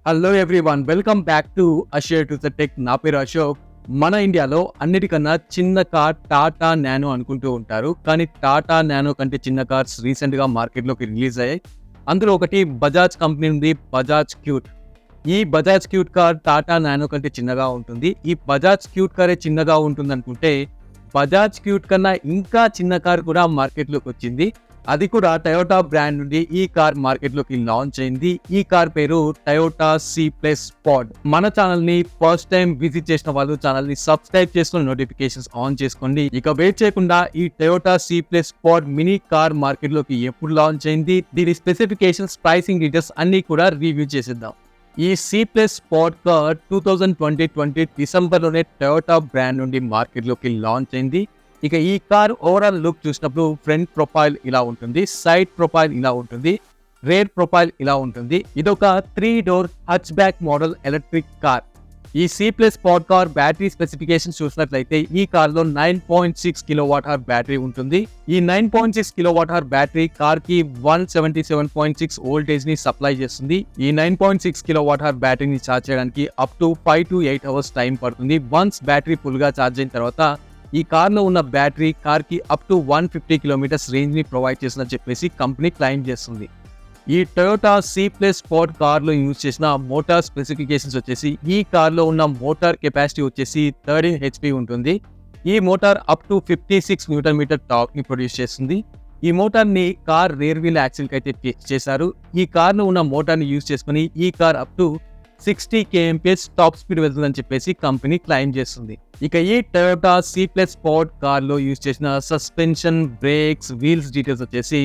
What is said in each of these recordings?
Hello everyone, welcome back to Asher to the tech. నా పేరు అశోక్. మన ఇండియాలో అన్నిటికన్నా చిన్న కార్ టాటా నానో అనుకుంటూ ఉంటారు. కానీ టాటా నానో కంటే చిన్న కార్స్ రీసెంట్గా మార్కెట్లోకి రిలీజ్ అయ్యాయి. అందులో ఒకటి బజాజ్ కంపెనీ ఉంది, బజాజ్ క్యూట్. ఈ Bajaj cute car Tata nano కంటే చిన్నగా ఉంటుంది. ఈ బజాజ్ క్యూట్ కారే చిన్నగా ఉంటుంది అనుకుంటే బజాజ్ క్యూట్ కన్నా ఇంకా చిన్న కార్ కూడా మార్కెట్లోకి వచ్చింది. అది కూడా టయోటా బ్రాండ్ నుండి ఈ కార్ మార్కెట్లోకి లాంచ్ అయింది. ఈ కార్ పేరు టయోటా C+ Pod. మన ఛానల్ ని ఫస్ట్ టైం విజిట్ చేసిన వాళ్ళు ఛానల్ ని సబ్స్క్రైబ్ చేసుకుని నోటిఫికేషన్స్ ఆన్ చేసుకోండి. ఇక వెయిట్ చేయకుండా ఈ Toyota C+ Pod mini car మార్కెట్లోకి ఎప్పుడు లాంచ్ అయింది, దీని స్పెసిఫికేషన్స్, ప్రైసింగ్ డీటెయిల్స్ అన్ని కూడా రివ్యూ చేసేద్దాం. ఈ C+ Pod కార్ 2020 డిసెంబర్లోనే టయోటా బ్రాండ్ నుండి మార్కెట్లోకి లాంచ్ అయింది. ఇక ఈ కార్ ఓవరాల్ లుక్ చూసినప్పుడు ఫ్రంట్ ప్రొఫైల్ ఇలా ఉంటుంది, సైడ్ ప్రొఫైల్ ఇలా ఉంటుంది, రేర్ ప్రొఫైల్ ఇలా ఉంటుంది. ఇదొక 3 door hatchback model electric car. ఈ C+ Pod car battery specification చూసినట్లయితే ఈ కార్లో 9.6 kWh బ్యాటరీ ఉంటుంది. ఈ 9.6 kWh బ్యాటరీ కార్ కి 177.6 వోల్టేజ్ ని సప్లై చేస్తుంది. ఈ 9.6 kWh బ్యాటరీని ఛార్జ్ చేయడానికి up to 5 to 8 hours time పడుతుంది. వన్స్ బ్యాటరీ ఫుల్ గా ఛార్జ్ అయిన తర్వాత ఈ కార్లో ఉన్న బ్యాటరీ కార్కి అప్ టు 150 కిలోమీటర్స్ రేంజ్ని ప్రొవైడ్ చేస్తుందని చెప్పేసి కంపెనీ క్లెయిమ్ చేస్తుంది. ఈ టయోటా C+ Pod కార్లో యూజ్ చేసిన మోటార్ స్పెసిఫికేషన్స్ వచ్చేసి ఈ కార్లో ఉన్న మోటార్ కెపాసిటీ వచ్చేసి 13 HP ఉంటుంది. ఈ మోటార్ అప్ టు 56 Nm టార్క్ని ప్రొడ్యూస్ చేస్తుంది. ఈ మోటార్ని కార్ రేర్ వీల్ యాక్సిల్కి అయితే ఫిక్స్ చేశారు. ఈ కార్లో ఉన్న మోటార్ని యూజ్ చేసుకుని ఈ car up to 60 kmph top speed వెళ్తుందని చెప్పేసి కంపెనీ క్లెయిమ్ చేస్తుంది. ఇక ఈ టయోటా C+ Pod కార్లో యూజ్ చేసిన సస్పెన్షన్, బ్రేక్స్, వీల్స్ డీటెయిల్స్ వచ్చేసి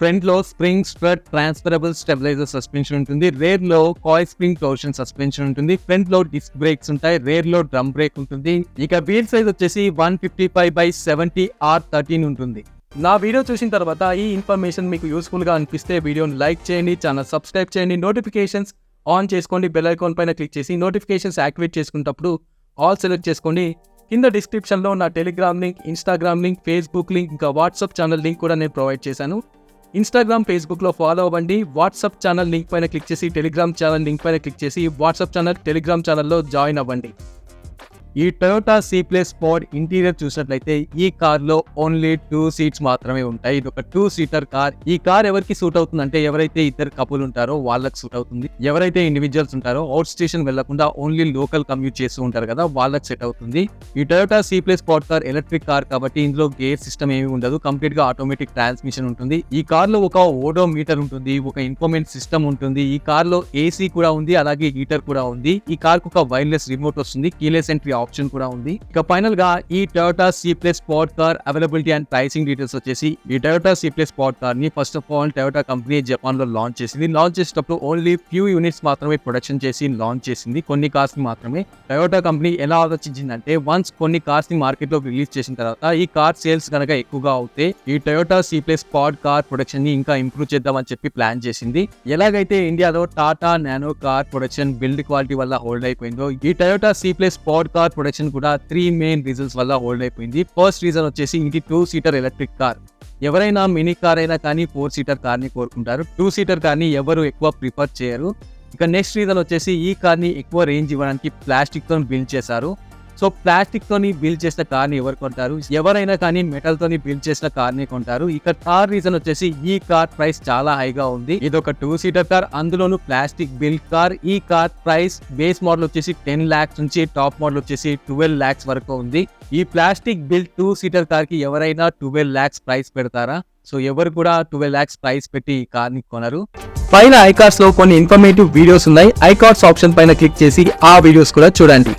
ఫ్రంట్ లో spring strut transferable stabiliser suspension ఉంటుంది, రేర్ లో కాయిల్ స్ప్రింగ్ టోర్షన్ సస్పెన్షన్ ఉంటుంది, ఫ్రంట్ లో డిస్క్ బ్రేక్స్ ఉంటాయి, రేర్ లో డ్రమ్ బ్రేక్ ఉంటుంది. ఇక వీల్ సైజ్ వచ్చేసి 155/70 R13 ఉంటుంది. నా వీడియో చూసిన తర్వాత ఈ ఇన్ఫర్మేషన్ మీకు యూస్ఫుల్ గా అనిపిస్తే వీడియోని లైక్ చేయండి, ఛానల్ సబ్స్క్రైబ్ చేయండి, నోటిఫికేషన్స్ ఆన్ చేసుకోండి, బెల్ ఐకాన్ పైన క్లిక్ చేసి నోటిఫికేషన్స్ యాక్టివేట్ చేసుకున్నప్పుడు ఆల్ సెలెక్ట్ చేసుకోండి. కింద డిస్క్రిప్షన్లో నా Telegram link, Instagram link, Facebook link, ఇంకా వాట్సాప్ ఛానల్ లింక్ కూడా నేను ప్రొవైడ్ చేశాను. ఇన్స్టాగ్రామ్, ఫేస్బుక్లో ఫాలో అవ్వండి. వాట్సాప్ ఛానల్ లింక్ పైన క్లిక్ చేసి టెలిగ్రామ్ ఛానల్ లింక్ పైన క్లిక్ చేసి వాట్సాప్ ఛానల్, టెలిగ్రామ్ ఛానల్లో జాయిన్ అవ్వండి. ఈ టయోటా C+ Pod ఇంటీరియర్ చూసినట్లయితే ఈ కార్లో ఓన్లీ 2 సీట్స్ మాత్రమే ఉంటాయి. ఇది ఒక 2 సీటర్ కార్. ఈ కార్ ఎవరికి సూట్ అవుతుందంటే ఎవరైతే ఇద్దరు కపుల్ ఉంటారో వాళ్ళకి సూట్ అవుతుంది. ఎవరైతే ఇండివిజువల్స్ ఉంటారో అవుట్ స్టేషన్ వెళ్లకుండా ఓన్లీ లోకల్ కమ్యూట్ చేస్తూ ఉంటారు కదా, వాళ్ళకి సెట్ అవుతుంది. ఈ Toyota C+ Pod car electric car కాబట్టి ఇందులో గేర్ సిస్టమ్ ఏమీ ఉండదు, కంప్లీట్ గా ఆటోమేటిక్ ట్రాన్స్మిషన్ ఉంటుంది. ఈ కార్ లో ఒక ఓడోమీటర్ ఉంటుంది, ఒక ఇన్ఫోర్మెంట్ సిస్టమ్ ఉంటుంది. ఈ కార్ లో AC కూడా ఉంది, అలాగే హీటర్ కూడా ఉంది. ఈ కార్ కు ఒక వైర్లెస్ రిమోట్ వస్తుంది, కీలెస్ ఎంట్రీ ఆప్షన్ కూడా ఉంది. ఇక ఫైనల్ గా ఈ Toyota C+ Pod car availability and pricing details వచ్చేసి ఈ టయోటా C+ Pod కార్ ని first of all Toyota company Japan లో లాంచ్ చేసింది. లాంచ్ చేసేటప్పుడు ఓన్లీ ఫ్యూ యూనిట్స్ మాత్రమే ప్రొడక్షన్ చేసి లాంచ్ చేసింది, కొన్ని కార్స్ ని మాత్రమే. టయోటా కంపెనీ ఎలా ఆలోచించిందంటే వన్స్ కొన్ని కార్స్ ని మార్కెట్ లో రిలీజ్ చేసిన తర్వాత ఈ కార్ సేల్స్ కనుక ఎక్కువగా అవుతే ఈ Toyota C+ Pod car production ని ఇంకా ఇంప్రూవ్ చేద్దామని చెప్పి ప్లాన్ చేసింది. ఎలాగైతే ఇండియాలో Tata nano car production build quality వల్ల హోల్డ్ అయిపోయిందో ఈ Toyota C+ Pod car production కూడా 3 మెయిన్ రీజన్స్ వల్ల హోల్డ్ అయిపోయింది. ఫస్ట్ రీజన్ వచ్చేసి ఇది 2 సీటర్ ఎలక్ట్రిక్ కార్. ఎవరైనా మినీ కార్ అయినా కానీ 4 సీటర్ కార్ ని కోరుకుంటారు, 2 సీటర్ కార్ ని ఎవరు ఎక్కువ ప్రిఫర్ చేయరు. ఇక నెక్స్ట్ రీజన్ వచ్చేసి ఈ కార్ ని ఎక్కువ రేంజ్ ఇవ్వడానికి ప్లాస్టిక్ తో బిల్డ్ చేశారు. సో ప్లాస్టిక్ తోని బిల్డ్ చేసిన కార్ ని ఎవరు కొంటారు? ఎవరైనా కానీ మెటల్ తోని బిల్డ్ చేసిన కార్ ని కొంటారు. ఇక థర్డ్ రీజన్ వచ్చేసి ఈ కార్ ప్రైస్ చాలా హైగా ఉంది. ఇది ఒక 2 సీటర్ కార్, అందులోను ప్లాస్టిక్ బిల్డ్ కార్. ఈ కార్ ప్రైస్ బేస్ మోడల్ వచ్చేసి 10 lakhs నుంచి టాప్ మోడల్ వచ్చేసి 12 lakhs వరకు ఉంది. ఈ ప్లాస్టిక్ బిల్డ్ 2 సీటర్ కార్ కి ఎవరైనా 12 lakhs ప్రైస్ పెడతారా? సో ఎవరు కూడా 12 lakhs ప్రైస్ పెట్టి ఈ కార్ ని కొనరు. పైన ఐకార్డ్స్ లో కొన్ని ఇన్ఫర్మేటివ్ వీడియోస్ ఉన్నాయి, ఐకార్డ్స్ ఆప్షన్ పైన క్లిక్ చేసి ఆ వీడియోస్ కూడా చూడండి.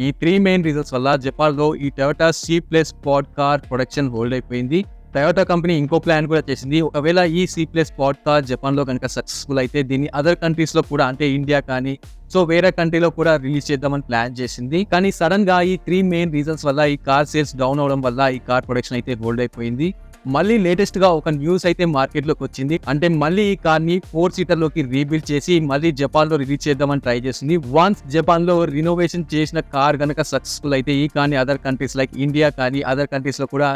ఈ 3 మెయిన్ రీజన్స్ వల్ల జపాన్ లో ఈ Toyota C+ Pod car production hold అయిపోయింది. టయోటా కంపెనీ ఇంకో ప్లాన్ కూడా చేసింది. ఒకవేళ ఈ C+ Pod కార్ జపాన్ లో కనుక సక్సెస్ఫుల్ అయితే దీన్ని అదర్ కంట్రీస్ లో కూడా, అంటే ఇండియా కానీ సో వేరే కంట్రీలో కూడా రిలీజ్ చేద్దామని ప్లాన్ చేసింది. కానీ సడన్ గా ఈ 3 మెయిన్ రీజన్స్ వల్ల ఈ కార్ సేల్స్ డౌన్ అవడం వల్ల ఈ కార్ ప్రొడక్షన్ అయితే హోల్డ్ అయిపోయింది. మళ్ళీ లేటెస్ట్ గా ఒక న్యూస్ అయితే మార్కెట్ లోకి వచ్చింది. అంటే మళ్ళీ ఈ కార్ ని 4 సీటర్ లోకి రీబిల్డ్ చేసి మళ్ళీ జపాన్ లో రిలీజ్ చేద్దామని ట్రై చేస్తుంది. వన్స్ జపాన్ లో రినోవేషన్ చేసిన కార్ గనక సక్సెస్ఫుల్ అయితే ఈ కార్ ని అదర్ కంట్రీస్ లైక్ ఇండియా కానీ అదర్ కంట్రీస్ లో కూడా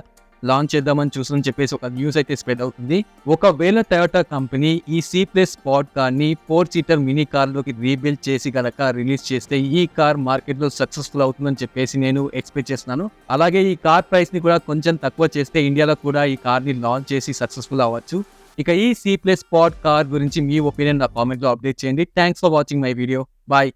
లాంచ్ చేద్దామని చూస్తుందని చెప్పేసి ఒక న్యూస్ అయితే స్ప్రెడ్ అవుతుంది. ఒకవేళ టయోటా కంపెనీ ఈ C+ స్పాట్ కార్ని 4 సీటర్ మినీ కార్లోకి రీబిల్డ్ చేసి గనక రిలీజ్ చేస్తే ఈ కార్ మార్కెట్లో సక్సెస్ఫుల్ అవుతుందని చెప్పేసి నేను ఎక్స్పెక్ట్ చేస్తున్నాను. అలాగే ఈ కార్ ప్రైస్ని కూడా కొంచెం తక్కువ చేస్తే ఇండియాలో కూడా ఈ కార్ని లాంచ్ చేసి సక్సెస్ఫుల్ అవ్వచ్చు. ఇక ఈ C+ స్పాట్ కార్ గురించి మీ ఒపీనియన్ నా కామెంట్లో అప్డేట్ చేయండి. Thanks for watching my video. Bye.